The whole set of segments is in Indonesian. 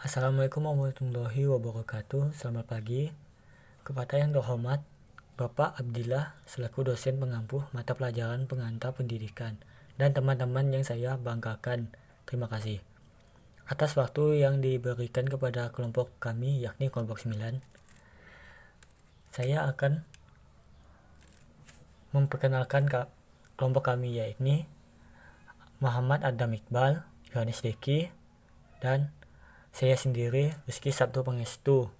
Assalamualaikum warahmatullahi wabarakatuh. Selamat pagi. Kepada yang terhormat, Bapak Abdillah selaku dosen pengampu mata pelajaran pengantar pendidikan dan teman-teman yang saya banggakan. Terima kasih atas waktu yang diberikan kepada kelompok kami, yakni kelompok 9. Saya akan memperkenalkan kelompok kami, yakni Muhammad Adam Iqbal, Yohanes Deki, dan saya sendiri, Rizky Sabtu Pangestu.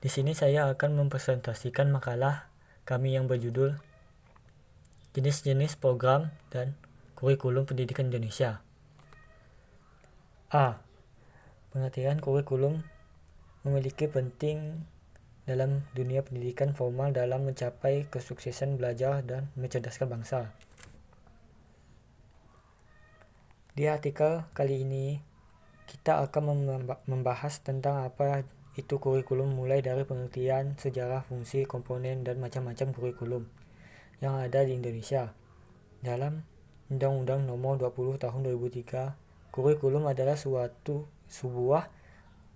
Di sini saya akan mempresentasikan makalah kami yang berjudul Jenis-jenis program dan kurikulum pendidikan Indonesia. A. Pengertian kurikulum memiliki penting dalam dunia pendidikan formal dalam mencapai kesuksesan belajar dan mencerdaskan bangsa. Di artikel kali ini, kita akan membahas tentang apa itu kurikulum, mulai dari pengertian, sejarah, fungsi, komponen, dan macam-macam kurikulum yang ada di Indonesia. Dalam Undang-Undang Nomor 20 Tahun 2003, kurikulum adalah sebuah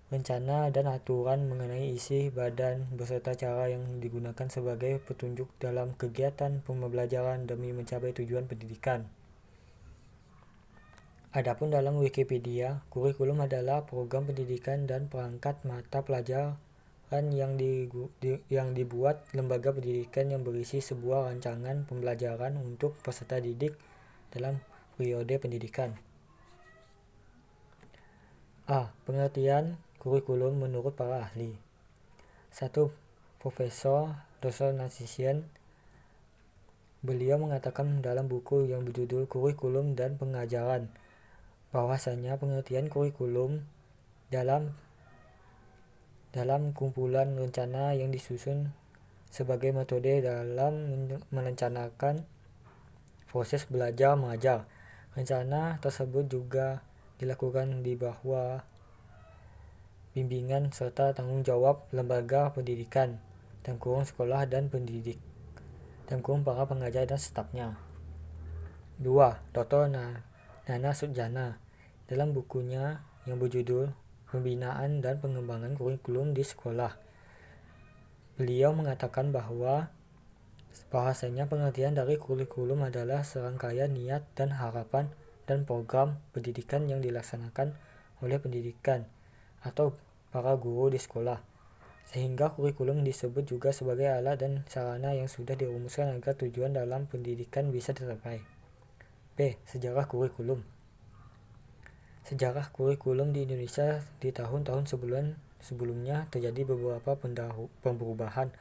rencana dan aturan mengenai isi, badan, beserta cara yang digunakan sebagai petunjuk dalam kegiatan pembelajaran demi mencapai tujuan pendidikan. Adapun dalam Wikipedia, kurikulum adalah program pendidikan dan perangkat mata pelajaran yang dibuat lembaga pendidikan yang berisi sebuah rancangan pembelajaran untuk peserta didik dalam periode pendidikan. A. Pengertian kurikulum menurut para ahli. 1. Profesor Dr. Nasition. Beliau mengatakan dalam buku yang berjudul Kurikulum dan Pengajaran bahwasanya pengertian kurikulum dalam kumpulan rencana yang disusun sebagai metode dalam merencanakan proses belajar mengajar. Rencana tersebut juga dilakukan di bawah bimbingan serta tanggung jawab lembaga pendidikan, sekolah dan pendidik, para pengajar dan stafnya. 2. Dr. Nana Sujana dalam bukunya yang berjudul Pembinaan dan Pengembangan Kurikulum di Sekolah. Beliau mengatakan bahwasanya pengertian dari kurikulum adalah serangkaian niat dan harapan dan program pendidikan yang dilaksanakan oleh pendidikan atau para guru di sekolah, sehingga kurikulum disebut juga sebagai alat dan sarana yang sudah dirumuskan agar tujuan dalam pendidikan bisa tercapai. B. Sejarah kurikulum. Sejarah kurikulum di Indonesia di tahun-tahun sebelumnya terjadi beberapa perubahan.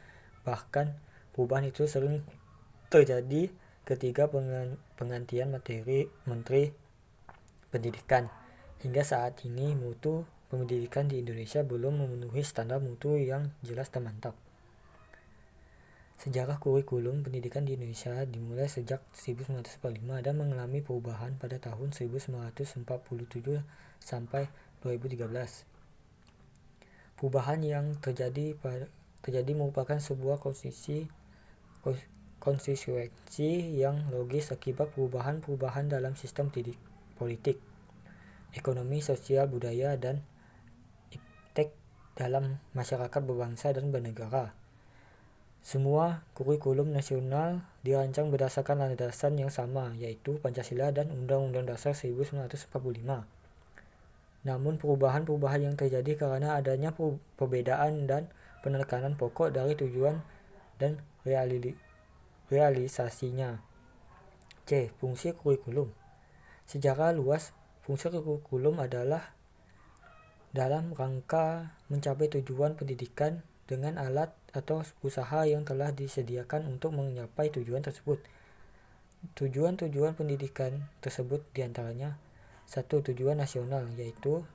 Bahkan perubahan itu sering terjadi ketika penggantian menteri pendidikan. Hingga saat ini mutu pendidikan di Indonesia belum memenuhi standar mutu yang jelas dan mantap. Sejarah kurikulum pendidikan di Indonesia dimulai sejak 1945 dan mengalami perubahan pada tahun 1947 sampai 2013. Perubahan yang terjadi merupakan sebuah konsekuensi yang logis akibat perubahan dalam sistem politik, ekonomi, sosial, budaya, dan iptek dalam masyarakat berbangsa dan bernegara. Semua kurikulum nasional dirancang berdasarkan landasan yang sama, yaitu Pancasila dan Undang-Undang Dasar 1945. Namun perubahan yang terjadi karena adanya perbedaan dan penekanan pokok dari tujuan dan realisasinya. C. Fungsi kurikulum. Secara luas, fungsi kurikulum adalah dalam rangka mencapai tujuan pendidikan dengan alat atau usaha yang telah disediakan untuk mencapai tujuan tersebut. Tujuan pendidikan tersebut diantaranya: 1. Tujuan nasional, yaitu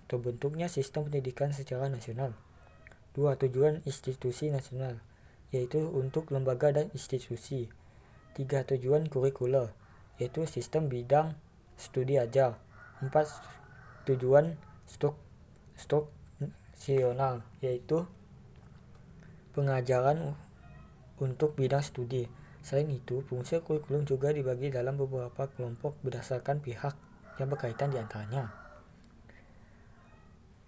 terbentuknya sistem pendidikan secara nasional. 2. Tujuan institusi nasional, yaitu untuk lembaga dan institusi. 3. Tujuan kurikuler, yaitu sistem bidang studi ajar. 4. Tujuan struktural, yaitu pengajaran untuk bidang studi. Selain itu, fungsi kurikulum juga dibagi dalam beberapa kelompok berdasarkan pihak yang berkaitan di antaranya.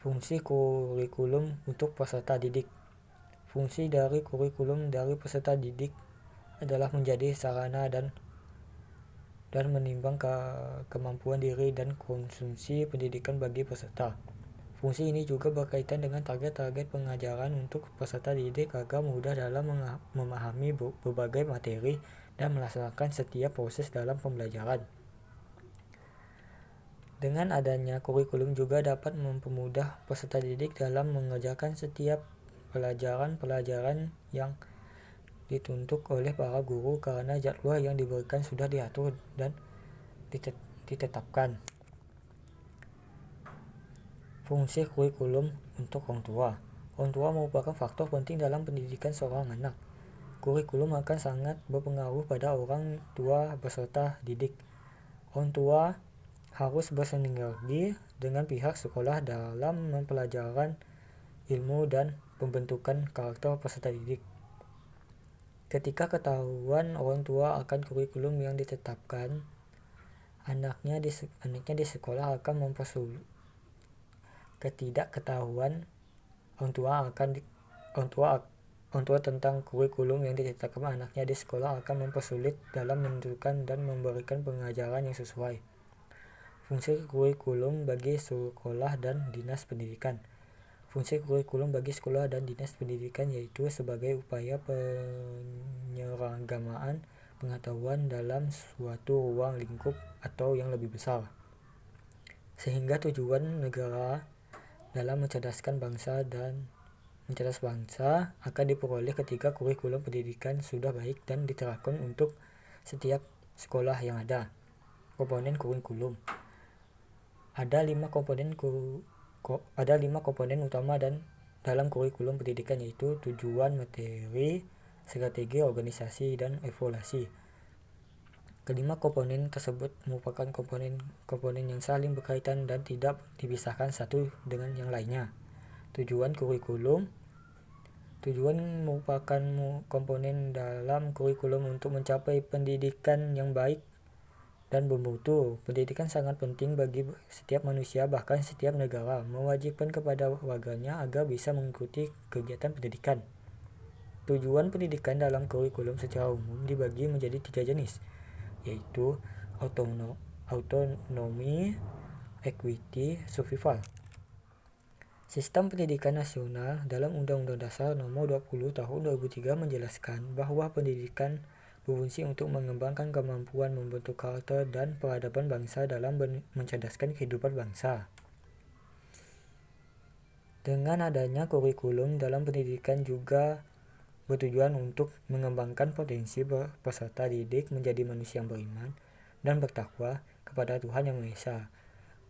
Fungsi kurikulum untuk peserta didik. Fungsi dari kurikulum dari peserta didik adalah menjadi sarana dan menimbang kemampuan diri dan konsumsi pendidikan bagi peserta. Fungsi ini juga berkaitan dengan target-target pengajaran untuk peserta didik agar mudah dalam memahami berbagai materi dan melaksanakan setiap proses dalam pembelajaran. Dengan adanya kurikulum juga dapat mempermudah peserta didik dalam mengerjakan setiap pelajaran-pelajaran yang dituntut oleh para guru karena jadwal yang diberikan sudah diatur dan ditetapkan. Fungsi kurikulum untuk orang tua. Orang tua merupakan faktor penting dalam pendidikan seorang anak. Kurikulum akan sangat berpengaruh pada orang tua peserta didik. Orang tua harus bersinergi dengan pihak sekolah dalam mempelajari ilmu dan pembentukan karakter peserta didik. Ketika ketahuan orang tua akan kurikulum yang ditetapkan, anaknya di sekolah akan mempersulit. Ketidaktahuan orang tua tentang kurikulum yang ditetapkan anaknya di sekolah akan mempersulit dalam menentukan dan memberikan pengajaran yang sesuai. Fungsi kurikulum bagi sekolah dan dinas pendidikan. Fungsi kurikulum bagi sekolah dan dinas pendidikan yaitu sebagai upaya penyeragamaan pengetahuan dalam suatu ruang lingkup atau yang lebih besar, sehingga tujuan negara dalam mencerdaskan bangsa akan diperoleh ketika kurikulum pendidikan sudah baik dan diterapkan untuk setiap sekolah yang ada. Komponen kurikulum. Ada 5 komponen utama dalam kurikulum pendidikan, yaitu tujuan, materi, strategi, organisasi, dan evaluasi. Kelima komponen tersebut merupakan komponen yang saling berkaitan dan tidak dipisahkan satu dengan yang lainnya. Tujuan kurikulum. Tujuan merupakan komponen dalam kurikulum untuk mencapai pendidikan yang baik dan bermutu. Pendidikan sangat penting bagi setiap manusia, bahkan setiap negara mewajibkan kepada warganya agar bisa mengikuti kegiatan pendidikan. Tujuan pendidikan dalam kurikulum secara umum dibagi menjadi 3 jenis, yaitu autonomi, equity, survival. Sistem Pendidikan Nasional dalam Undang-Undang Dasar Nomor 20 Tahun 2003 menjelaskan bahwa pendidikan berfungsi untuk mengembangkan kemampuan membentuk karakter dan peradaban bangsa dalam mencerdaskan kehidupan bangsa. Dengan adanya kurikulum dalam pendidikan juga bertujuan untuk mengembangkan potensi peserta didik menjadi manusia yang beriman dan bertakwa kepada Tuhan Yang Maha Esa,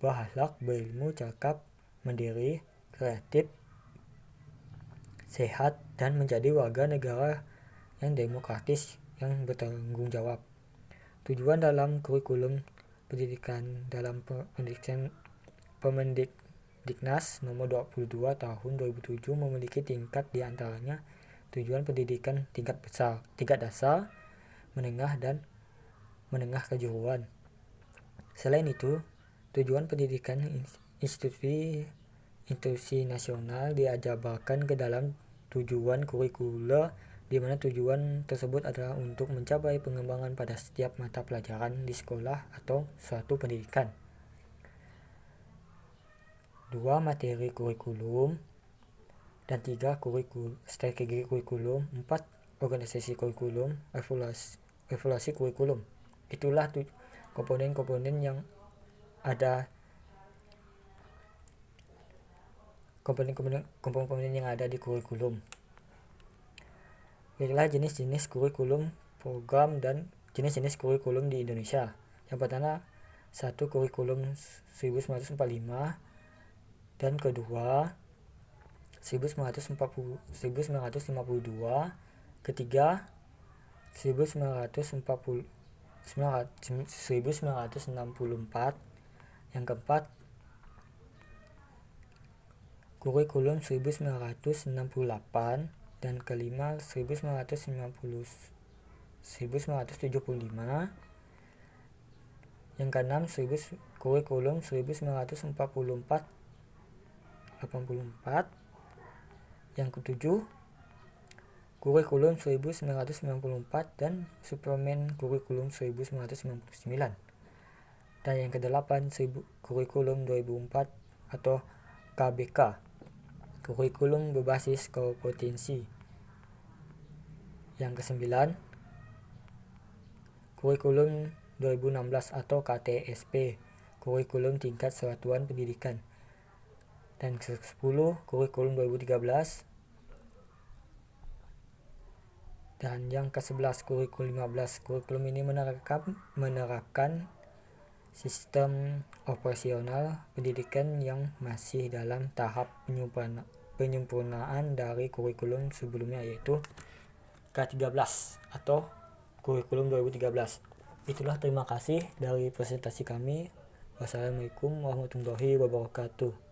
berakhlak, berilmu, cakap, mandiri, kreatif, sehat, dan menjadi warga negara yang demokratis yang bertanggung jawab. Tujuan dalam kurikulum pendidikan dalam Permendiknas Nomor 22 Tahun 2007 memiliki tingkat, diantaranya tujuan pendidikan tingkat dasar, menengah, dan menengah kejuruan. Selain itu, tujuan pendidikan institusi nasional diajarkan ke dalam tujuan kurikuler, di mana tujuan tersebut adalah untuk mencapai pengembangan pada setiap mata pelajaran di sekolah atau suatu pendidikan. 2. Materi kurikulum, dan 3. Strategi kurikulum. 4. Organisasi kurikulum, evaluasi kurikulum. Itulah komponen-komponen yang ada di kurikulum. Baiklah, jenis-jenis kurikulum program dan jenis-jenis kurikulum di Indonesia. Yang pertama, 1. Kurikulum 1945, dan kedua 1952, ketiga 1964, yang keempat kurikulum 1968, dan kelima 1975, yang keenam kurikulum 1944 1984. Yang ketujuh, Kurikulum 1994 dan Suplemen Kurikulum 1999. Dan yang kedelapan, Kurikulum 2004 atau KBK, Kurikulum berbasis kompetensi. Yang kesembilan, Kurikulum 2016 atau KTSP, Kurikulum Tingkat Satuan Pendidikan. Dan ke-10, Kurikulum 2013. Dan yang ke-11, Kurikulum 15. Kurikulum ini menerapkan sistem operasional pendidikan yang masih dalam tahap penyempurnaan dari kurikulum sebelumnya, yaitu K13 atau Kurikulum 2013. Itulah, terima kasih dari presentasi kami. Wassalamualaikum warahmatullahi wabarakatuh.